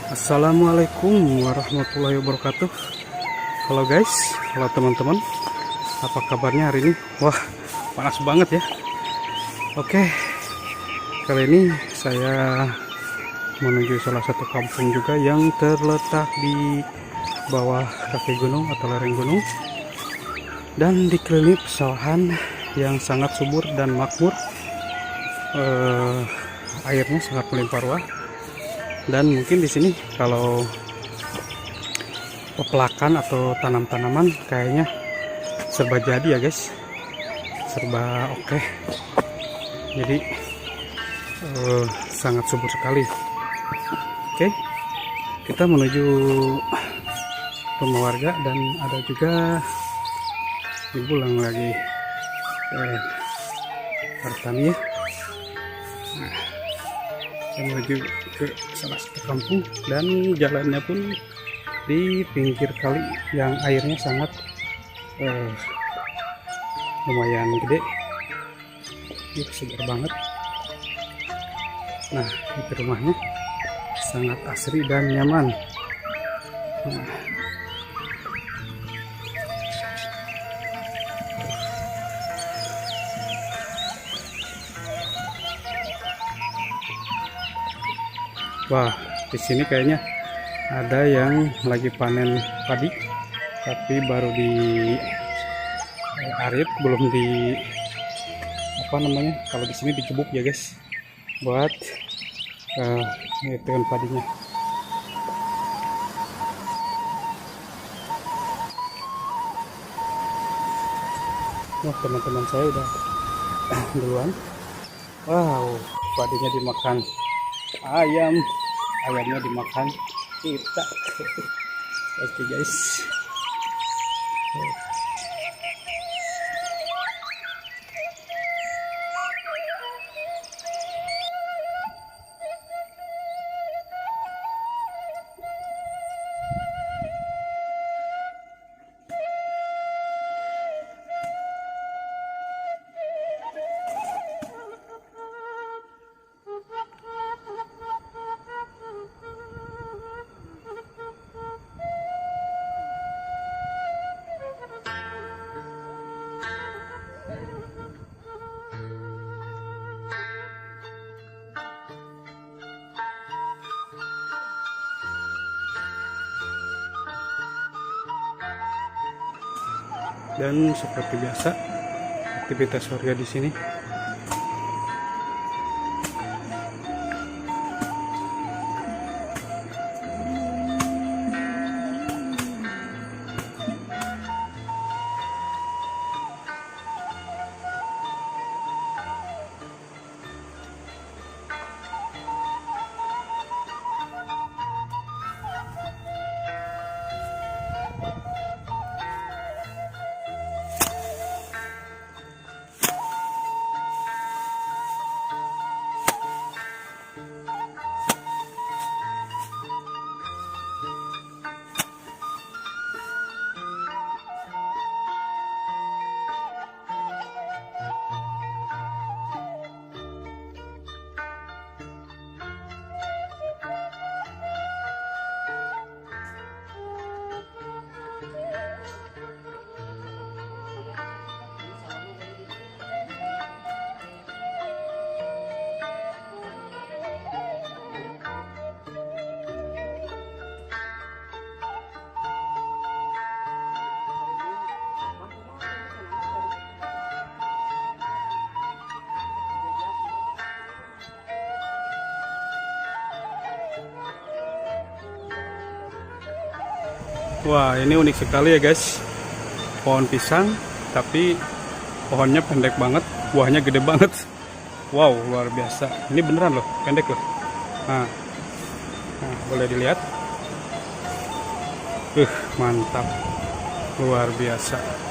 Assalamualaikum warahmatullahi wabarakatuh. Halo guys, halo teman-teman. Apa kabarnya hari ini? Wah, panas banget ya. Oke, kali ini saya menuju salah satu kampung juga yang terletak di bawah kaki gunung atau lereng gunung, dan dikelilingi pesawahan yang sangat subur dan makmur. Airnya sangat melimpah ruah. Dan mungkin di sini kalau pepelakan atau tanam-tanaman kayaknya serba jadi ya guys, serba oke. Jadi sangat subur sekali. Oke, kita menuju rumah warga dan ada juga ibu yang lagi bertani ya. Nah, menuju ke salah satu kampung dan jalannya pun di pinggir kali yang airnya sangat lumayan gede, segar banget. Nah, itu rumahnya sangat asri dan nyaman. Nah, wah, di sini kayaknya ada yang lagi panen padi, tapi baru di arit, belum di kalau di sini dicebuk ya guys, buat itu kan padinya. Wah, teman-teman saya udah duluan. Wow, padinya dimakan ayamnya dimakan kita. Oke guys, dan seperti biasa aktivitas warga di sini. Wah, ini unik sekali ya guys, pohon pisang tapi pohonnya pendek banget, buahnya gede banget. Wow, luar biasa. Ini beneran loh, pendek loh. Nah, boleh dilihat. Mantap, luar biasa.